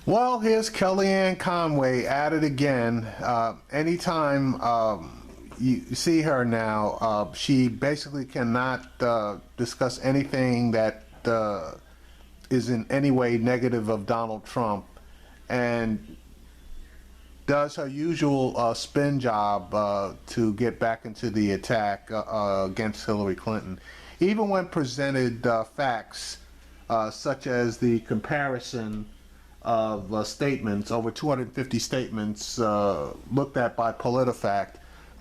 Well, here's Kellyanne Conway at it again. Anytime you see her now, she basically cannot discuss anything that is in any way negative of Donald Trump, and does her usual spin job to get back into the attack against Hillary Clinton. Even when presented facts such as the comparison of statements, over 250 statements looked at by PolitiFact,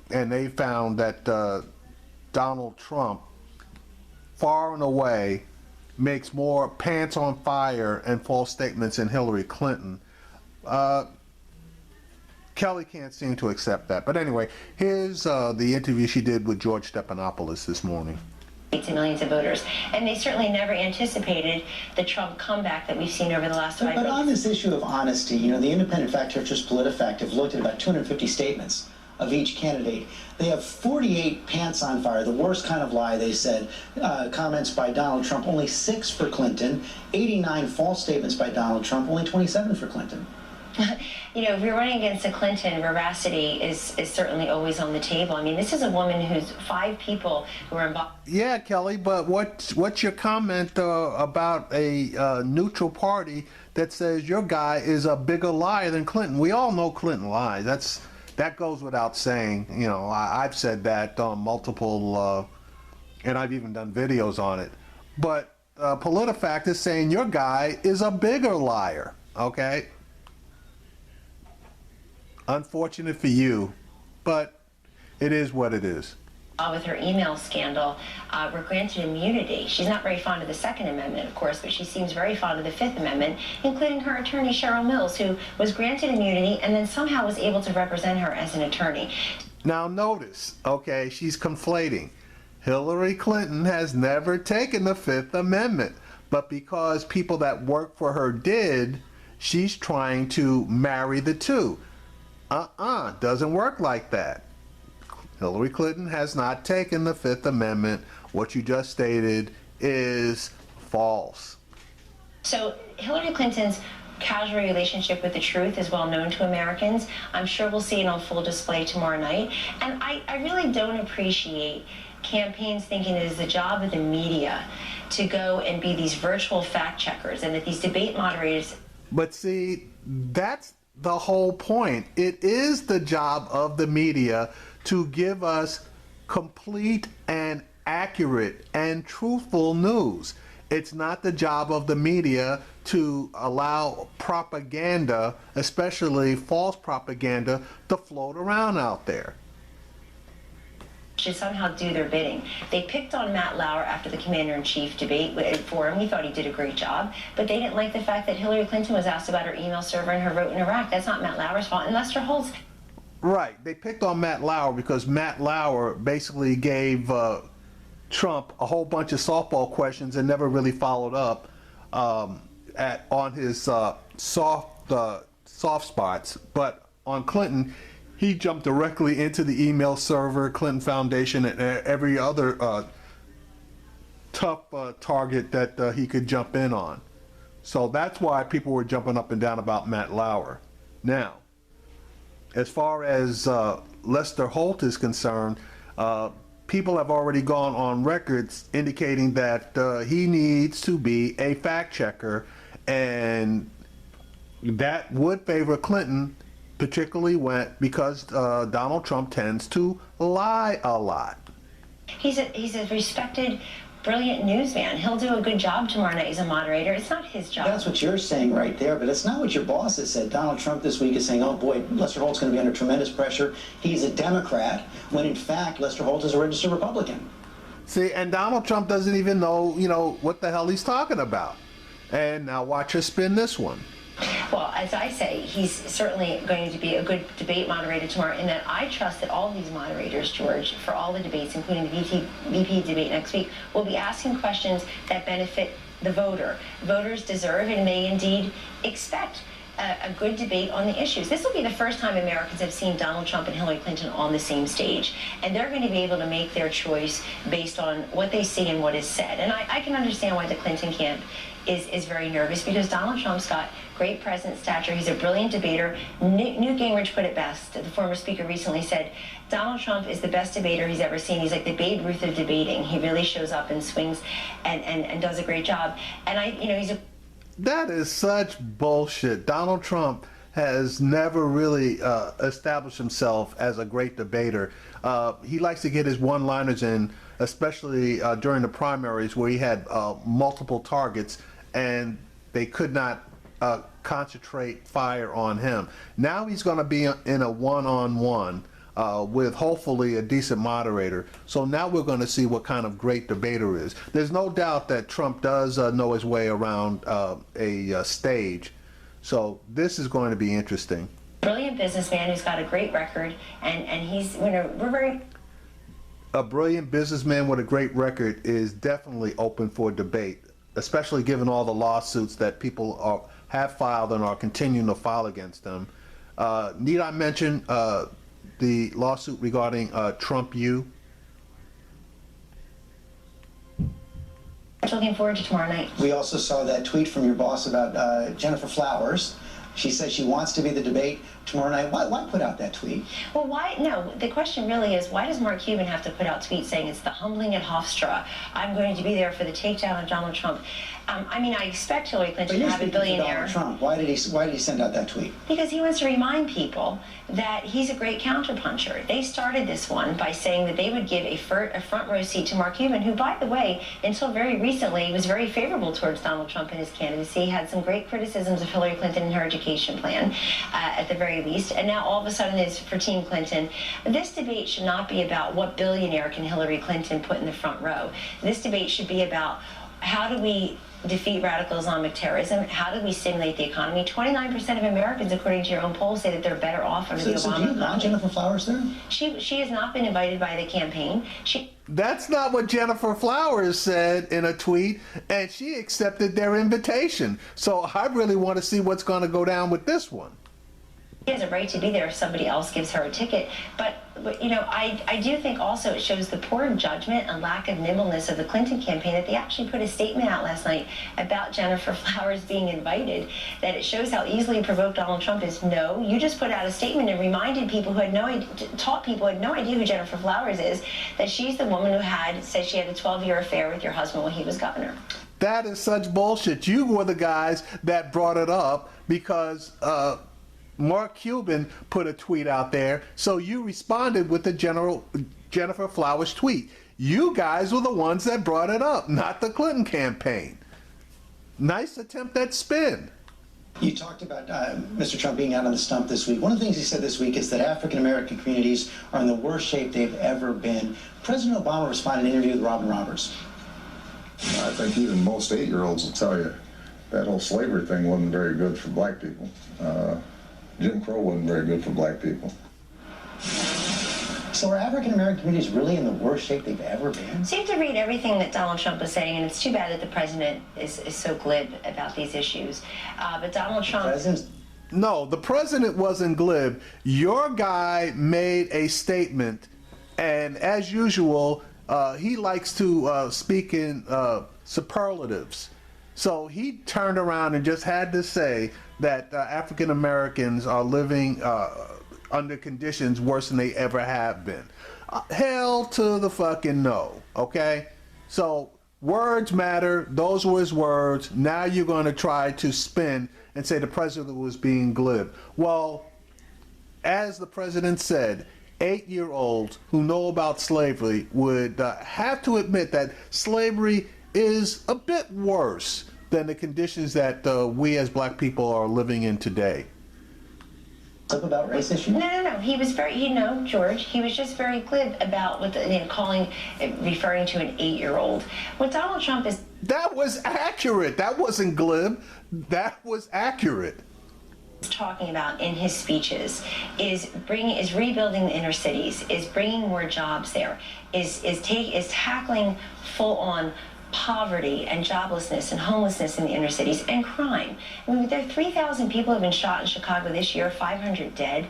and they found that Donald Trump far and away makes more pants on fire and false statements than Hillary Clinton. Kelly can't seem to accept that. But anyway, here's the interview she did with George Stephanopoulos this morning. To millions of voters, and they certainly never anticipated the Trump comeback that we've seen over the last 5 But weeks. on this issue of honesty, you know, the independent fact checkers PolitiFact have looked at about 250 statements of each candidate. They have 48 pants on fire, the worst kind of lie, they said, comments by Donald Trump, only 6 for Clinton, 89 false statements by Donald Trump, only 27 for Clinton. You know, if you're running against a Clinton, veracity is certainly always on the table. I mean, this is a woman who's 5 people who are involved. Yeah, Kelly, but what's your comment about a neutral party that says your guy is a bigger liar than Clinton? We all know Clinton lies. That goes without saying. You know, I've said that on multiple, and I've even done videos on it. But PolitiFact is saying your guy is a bigger liar. Okay. Unfortunate for you, but it is what it is. With her email scandal, were granted immunity. She's not very fond of the Second Amendment, of course, but she seems very fond of the Fifth Amendment, including her attorney, Cheryl Mills, who was granted immunity and then somehow was able to represent her as an attorney. Now notice, okay, she's conflating. Hillary Clinton has never taken the Fifth Amendment, but because people that work for her did, she's trying to marry the two. Doesn't work like that. Hillary Clinton has not taken the Fifth Amendment. What you just stated is false. So Hillary Clinton's casual relationship with the truth is well known to Americans. I'm sure we'll see it on full display tomorrow night. And I really don't appreciate campaigns thinking it is the job of the media to go and be these virtual fact checkers, and that these debate moderators... But see, that's the whole point. It is the job of the media to give us complete and accurate and truthful news. It's not the job of the media to allow propaganda, especially false propaganda, to float around out there. Should somehow do their bidding. They picked on Matt Lauer after the commander-in-chief debate for him. We thought he did a great job, but they didn't like the fact that Hillary Clinton was asked about her email server and her vote in Iraq. That's not Matt Lauer's fault. And Lester Holt... Right. They picked on Matt Lauer because Matt Lauer basically gave Trump a whole bunch of softball questions and never really followed up on his soft spots. But on Clinton, he jumped directly into the email server, Clinton Foundation, and every other tough target that he could jump in on. So that's why people were jumping up and down about Matt Lauer. Now, as far as Lester Holt is concerned, people have already gone on records indicating that he needs to be a fact checker, and that would favor Clinton, particularly because Donald Trump tends to lie a lot. He's a respected, brilliant newsman. He'll do a good job tomorrow night as a moderator. It's not his job. That's what you're saying right there, but it's not what your boss has said. Donald Trump this week is saying, oh boy, Lester Holt's going to be under tremendous pressure. He's a Democrat, when in fact Lester Holt is a registered Republican. See, and Donald Trump doesn't even know, what the hell he's talking about. And now watch her spin this one. Well, as I say, he's certainly going to be a good debate moderator tomorrow, in that I trust that all these moderators, George, for all the debates, including the VP debate next week, will be asking questions that benefit the voter. Voters deserve, and they indeed expect, a good debate on the issues. This will be the first time Americans have seen Donald Trump and Hillary Clinton on the same stage, and they're going to be able to make their choice based on what they see and what is said. And I can understand why the Clinton camp is very nervous, because Donald Trump's got great presence, stature. He's a brilliant debater. Newt Gingrich put it best. The former speaker recently said, Donald Trump is the best debater he's ever seen. He's like the Babe Ruth of debating. He really shows up and swings and does a great job. And he's a... That is such bullshit. Donald Trump has never really established himself as a great debater. He likes to get his one-liners in, especially during the primaries where he had multiple targets and they could not concentrate fire on him. Now he's going to be in a one-on-one with hopefully a decent moderator. So now we're going to see what kind of great debater is. There's no doubt that Trump does know his way around a stage. So this is going to be interesting. Brilliant businessman who's got a great record, and he's, we're very... A brilliant businessman with a great record is definitely open for debate, especially given all the lawsuits that people have filed and are continuing to file against them. Need I mention the lawsuit regarding Trump U? Looking forward to tomorrow night. We also saw that tweet from your boss about Jennifer Flowers. She says she wants to be the debate tomorrow night. Why put out that tweet? Well, why? No, the question really is, why does Mark Cuban have to put out tweets saying it's the humbling at Hofstra? I'm going to be there for the takedown of Donald Trump. I expect Hillary Clinton to have a billionaire. Trump. Why did he send out that tweet? Because he wants to remind people that he's a great counterpuncher. They started this one by saying that they would give a front row seat to Mark Cuban, who, by the way, until very recently was very favorable towards Donald Trump and his candidacy, had some great criticisms of Hillary Clinton and her education plan, at the very least, and now all of a sudden is for Team Clinton. This debate should not be about what billionaire can Hillary Clinton put in the front row. This debate should be about how do we defeat radical Islamic terrorism? How do we stimulate the economy? 29% of Americans, according to your own poll, say that they're better off under the Obama So do you want Jennifer Flowers there? She has not been invited by the campaign. That's not what Jennifer Flowers said in a tweet, and she accepted their invitation. So I really want to see what's going to go down with this one. She has a right to be there if somebody else gives her a ticket. But I do think also it shows the poor judgment and lack of nimbleness of the Clinton campaign that they actually put a statement out last night about Jennifer Flowers being invited, that it shows how easily provoked Donald Trump is. No, you just put out a statement and reminded people who had no idea, taught people who had no idea who Jennifer Flowers is, that she's the woman who said she had a 12-year affair with your husband when he was governor. That is such bullshit. You were the guys that brought it up because Mark Cuban put a tweet out there, so you responded with the Jennifer Flowers tweet. You guys were the ones that brought it up, not the Clinton campaign. Nice attempt at spin. You talked about Mr. Trump being out on the stump this week. One of the things he said this week is that African-American communities are in the worst shape they've ever been. President Obama responded in an interview with Robin Roberts. I think even most 8-year-olds will tell you that whole slavery thing wasn't very good for black people. Jim Crow wasn't very good for black people. So are African-American communities really in the worst shape they've ever been? So you have to read everything that Donald Trump is saying, and it's too bad that the president is so glib about these issues. But Donald Trump... No, the president wasn't glib. Your guy made a statement, and as usual, he likes to speak in superlatives. So he turned around and just had to say that African Americans are living under conditions worse than they ever have been. Hell to the fucking no, okay? So words matter. Those were his words. Now you're going to try to spin and say the president was being glib. Well, as the president said, 8-year-olds who know about slavery would have to admit that slavery is a bit worse than the conditions that we as black people are living in today. About race issues? No. He was very, George, he was just very glib about what referring to an 8-year-old. What Donald Trump is... That was accurate. That wasn't glib. That was accurate. Talking about in his speeches is rebuilding the inner cities, is bringing more jobs there, is tackling full on poverty and joblessness and homelessness in the inner cities and crime. I mean, there are 3,000 people have been shot in Chicago this year, 500 dead,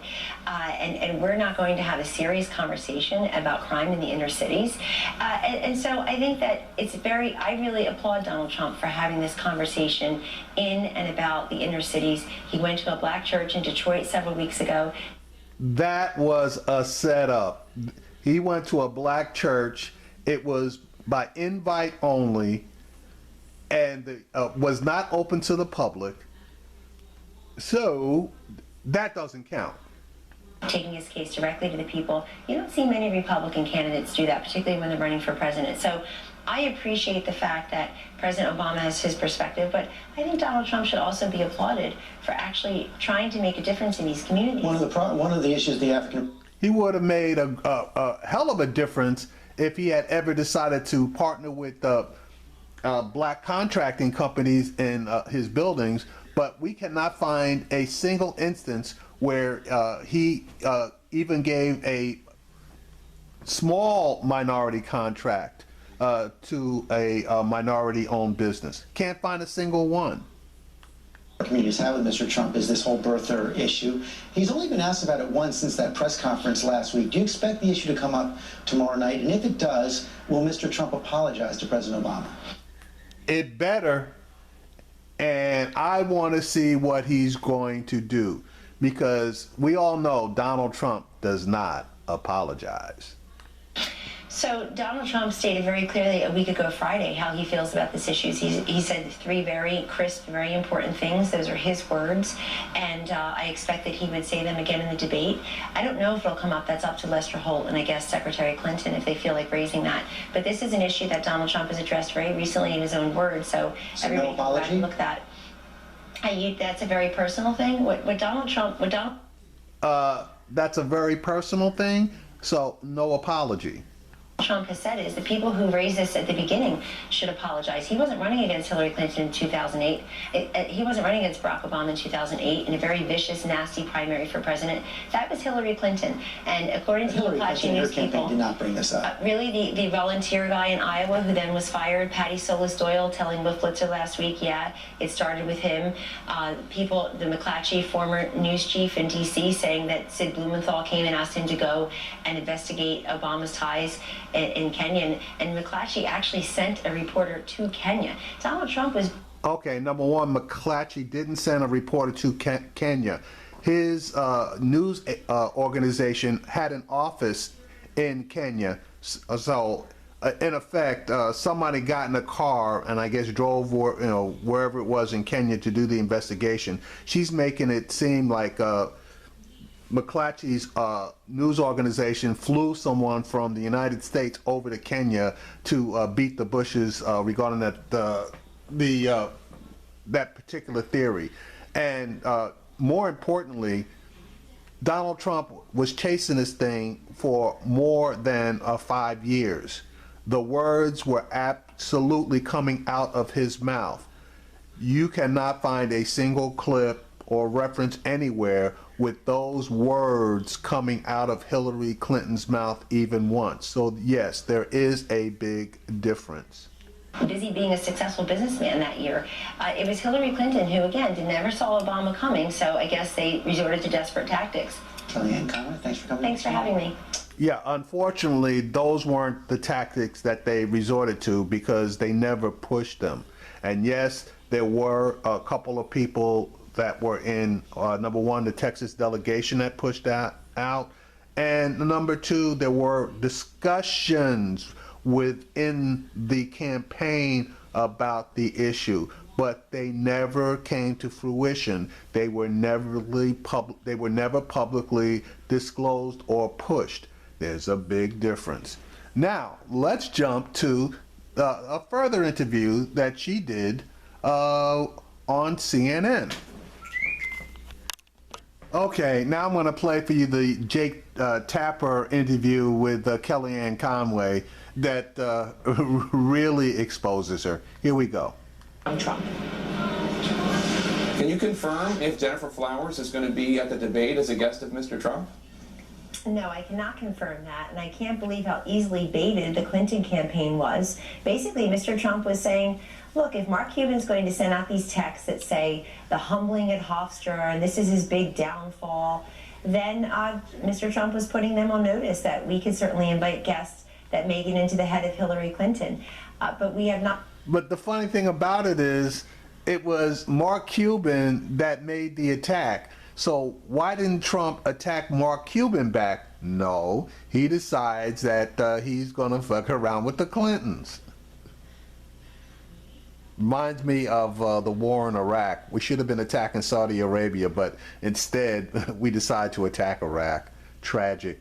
and we're not going to have a serious conversation about crime in the inner cities. And so I think that I really applaud Donald Trump for having this conversation in and about the inner cities. He went to a black church in Detroit several weeks ago. That was a setup. He went to a black church. It was by invite only, and was not open to the public. So that doesn't count. Taking his case directly to the people. You don't see many Republican candidates do that, particularly when they're running for president. So I appreciate the fact that President Obama has his perspective, but I think Donald Trump should also be applauded for actually trying to make a difference in these communities. One of the issues the African... He would have made a hell of a difference if he had ever decided to partner with black contracting companies in his buildings, but we cannot find a single instance where he even gave a small minority contract to a minority-owned business. Can't find a single one. Communities have with Mr. Trump is this whole birther issue. He's only been asked about it once since that press conference last week. Do you expect the issue to come up tomorrow night? And if it does, will Mr. Trump apologize to President Obama? It better, and I want to see what he's going to do, because we all know Donald Trump does not apologize. So Donald Trump stated very clearly a week ago Friday how he feels about this issue. He said three very crisp, very important things. Those are his words, and I expect that he would say them again in the debate. I don't know if it'll come up. That's up to Lester Holt and I guess Secretary Clinton if they feel like raising that. But this is an issue that Donald Trump has addressed very recently in his own words, so everybody can go back and look at that. That's a very personal thing. That's a very personal thing, so no apology. Trump has said is the people who raised this at the beginning should apologize. He wasn't running against Hillary Clinton in 2008. He wasn't running against Barack Obama in 2008 in a very vicious, nasty primary for president. That was Hillary Clinton. And according to McClatchy News people, did not bring this up. Really, the volunteer guy in Iowa who then was fired, Patty Solis Doyle, telling Wolf Blitzer last week, yeah, it started with him. The McClatchy, former news chief in D.C., saying that Sid Blumenthal came and asked him to go and investigate Obama's ties in Kenya, and McClatchy actually sent a reporter to Kenya. Donald Trump was... Okay, number one, McClatchy didn't send a reporter to Kenya. His news organization had an office in Kenya, so in effect, somebody got in a car and I guess drove wherever it was in Kenya to do the investigation. She's making it seem like McClatchy's news organization flew someone from the United States over to Kenya to beat the bushes regarding that particular theory. And more importantly, Donald Trump was chasing this thing for more than 5 years. The words were absolutely coming out of his mouth. You cannot find a single clip or reference anywhere with those words coming out of Hillary Clinton's mouth even once. So yes, there is a big difference. Busy being a successful businessman that year. It was Hillary Clinton who, again, never saw Obama coming, so I guess they resorted to desperate tactics. Kellyanne Conway, thanks for coming. Thanks for having me. Yeah, unfortunately, those weren't the tactics that they resorted to because they never pushed them. And yes, there were a couple of people that were in, number one, the Texas delegation that pushed that out. And number two, there were discussions within the campaign about the issue, but they never came to fruition. They were never publicly disclosed or pushed. There's a big difference. Now, let's jump to a further interview that she did on CNN. Okay, now I'm going to play for you the Jake Tapper interview with Kellyanne Conway that really exposes her. Here we go. Trump. Can you confirm if Jennifer Flowers is going to be at the debate as a guest of Mr. Trump? No, I cannot confirm that, and I can't believe how easily baited the Clinton campaign was. Basically, Mr. Trump was saying, look, if Mark Cuban's going to send out these texts that say the humbling at Hofstra and this is his big downfall, then Mr. Trump was putting them on notice that we could certainly invite guests that make it into the head of Hillary Clinton. But we have not. But the funny thing about it is, it was Mark Cuban that made the attack. So why didn't Trump attack Mark Cuban back? No, he decides that he's going to fuck around with the Clintons. Reminds me of the war in Iraq. We should have been attacking Saudi Arabia, but instead we decide to attack Iraq. Tragic.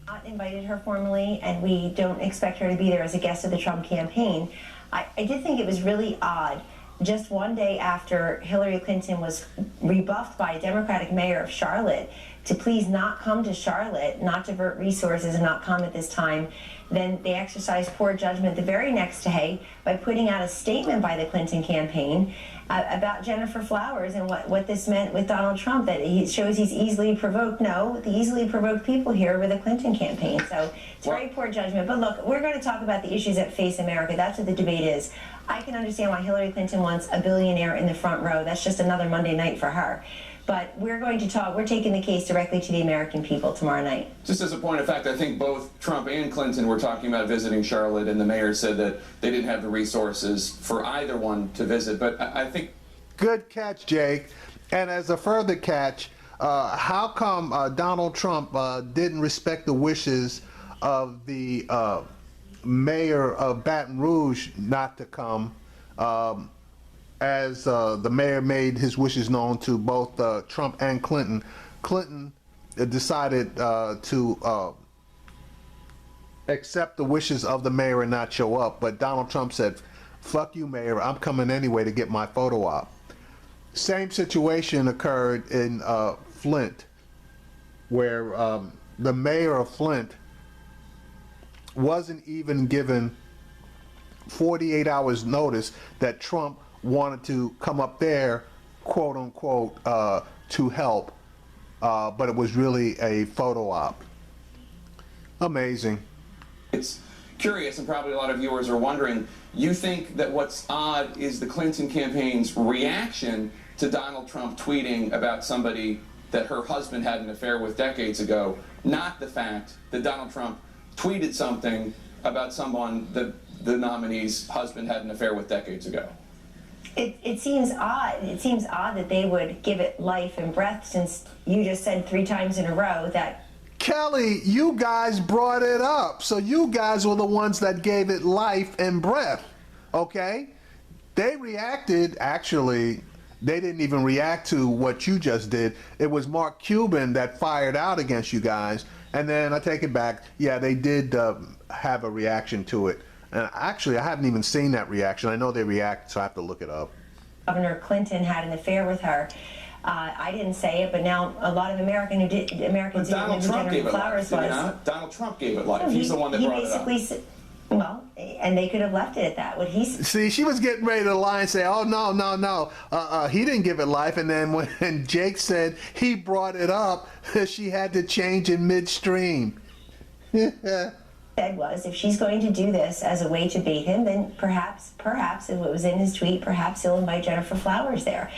Not invited her formally, and we don't expect her to be there as a guest of the Trump campaign. I did think it was really odd. Just one day after Hillary Clinton was rebuffed by a Democratic mayor of Charlotte to please not come to Charlotte, not divert resources and not come at this time, then they exercised poor judgment the very next day by putting out a statement by the Clinton campaign about Jennifer Flowers and what this meant with Donald Trump, that he shows he's easily provoked. No, the easily provoked people here were the Clinton campaign. So it's very poor judgment. But look, we're going to talk about the issues that face America. That's what the debate is. I can understand why Hillary Clinton wants a billionaire in the front row. That's just another Monday night for her. But we're going to talk, we're taking the case directly to the American people tomorrow night. Just as a point of fact, I think both Trump and Clinton were talking about visiting Charlotte, and the mayor said that they didn't have the resources for either one to visit. But I think... Good catch, Jake. And as a further catch, how come Donald Trump didn't respect the wishes of the mayor of Baton Rouge not to come, as the mayor made his wishes known to both Trump and Clinton? Clinton decided to accept the wishes of the mayor and not show up, but Donald Trump said, fuck you, mayor, I'm coming anyway to get my photo op. Same situation occurred in Flint, where the mayor of Flint wasn't even given 48 hours notice that Trump wanted to come up there, quote unquote, to help, but it was really a photo op. Amazing. It's curious, and probably a lot of viewers are wondering, you think that what's odd is the Clinton campaign's reaction to Donald Trump tweeting about somebody that her husband had an affair with decades ago, not the fact that Donald Trump tweeted something about someone that the nominee's husband had an affair with decades ago. It seems odd. It seems odd that they would give it life and breath, since you just said 3 times in a row that... Kelly, you guys brought it up. So you guys were the ones that gave it life and breath, okay? They reacted, actually, they didn't even react to what you just did. It was Mark Cuban that fired out against you guys. And then I take it back. Yeah, they did have a reaction to it. And actually, I haven't even seen that reaction. I know they reacted, so I have to look it up. Governor Clinton had an affair with her. I didn't say it, but now a lot of Americans who didn't know who Jennifer Flowers was. Donald Trump gave it life. He's the one that brought it up. Well, and they could have left it at that. What he's... See, she was getting ready to lie and say, oh, no. He didn't give it life. And then when Jake said he brought it up, she had to change in midstream. Said was, if she's going to do this as a way to bait him, then perhaps if it was in his tweet, perhaps he'll invite Jennifer Flowers there,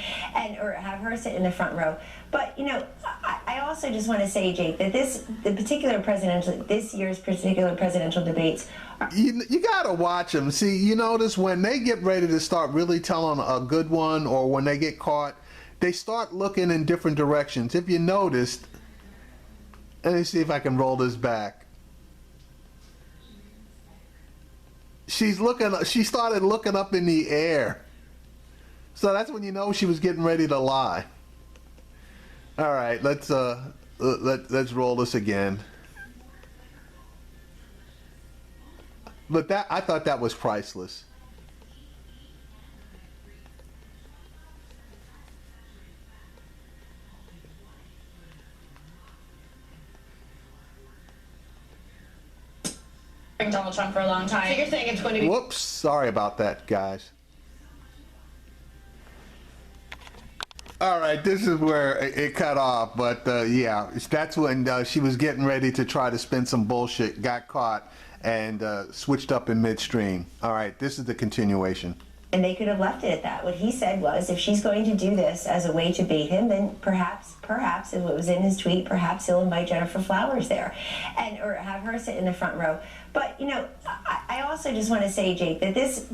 or have her sit in the front row. But I also just want to say, Jake, that this year's particular presidential debates you gotta watch them. See, you notice when they get ready to start really telling a good one, or when they get caught, they start looking in different directions. If you noticed, let me see if I can roll this back. She started looking up in the air. So that's when you know she was getting ready to lie. All right, let's roll this again. But I thought that was priceless. Donald Trump for a long time. So you're saying it's going to be... Whoops, sorry about that, guys. All right, this is where it cut off, but yeah, that's when she was getting ready to try to spin some bullshit, got caught, and switched up in midstream. All right, this is the continuation. And they could have left it at that. What he said was, if she's going to do this as a way to bait him, then perhaps, if it was in his tweet, perhaps he'll invite Jennifer Flowers there, or have her sit in the front row. But I also just want to say, Jake, that this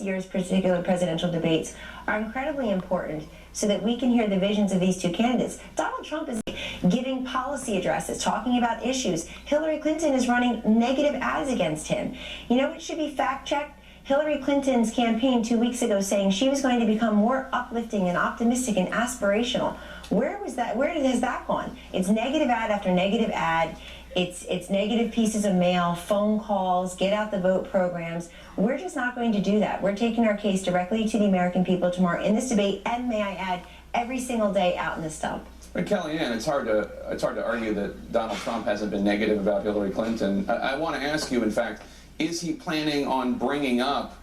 year's particular presidential debates are incredibly important, so that we can hear the visions of these two candidates. Donald Trump is giving policy addresses, talking about issues. Hillary Clinton is running negative ads against him. It should be fact-checked. Hillary Clinton's campaign 2 weeks ago saying she was going to become more uplifting and optimistic and aspirational. Where was that? Where has that gone? It's negative ad after negative ad. It's negative pieces of mail, phone calls, get out the vote programs. We're just not going to do that. We're taking our case directly to the American people tomorrow in this debate, and may I add, every single day out in the stump. But Kellyanne, it's hard to argue that Donald Trump hasn't been negative about Hillary Clinton. I want to ask you, in fact, is he planning on bringing up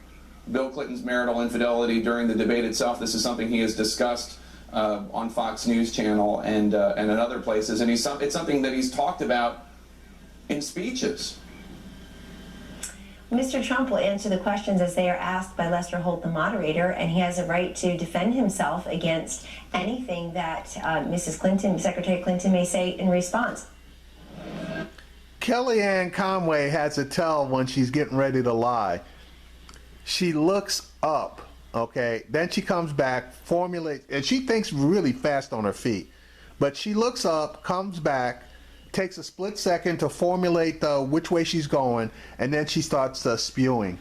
Bill Clinton's marital infidelity during the debate itself? This is something he has discussed on Fox News Channel and in other places, and it's something that he's talked about in speeches. Mr. Trump will answer the questions as they are asked by Lester Holt, the moderator, and he has a right to defend himself against anything that Secretary Clinton may say in response. Kellyanne Conway has a tell when she's getting ready to lie. She looks up, okay? Then she comes back, formulates, and she thinks really fast on her feet. But she looks up, comes back, takes a split second to formulate which way she's going, and then she starts spewing.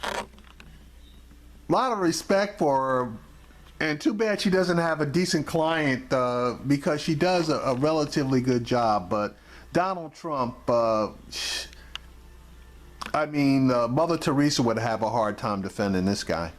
A lot of respect for her. And too bad she doesn't have a decent client because she does a relatively good job. But Donald Trump, Mother Teresa would have a hard time defending this guy.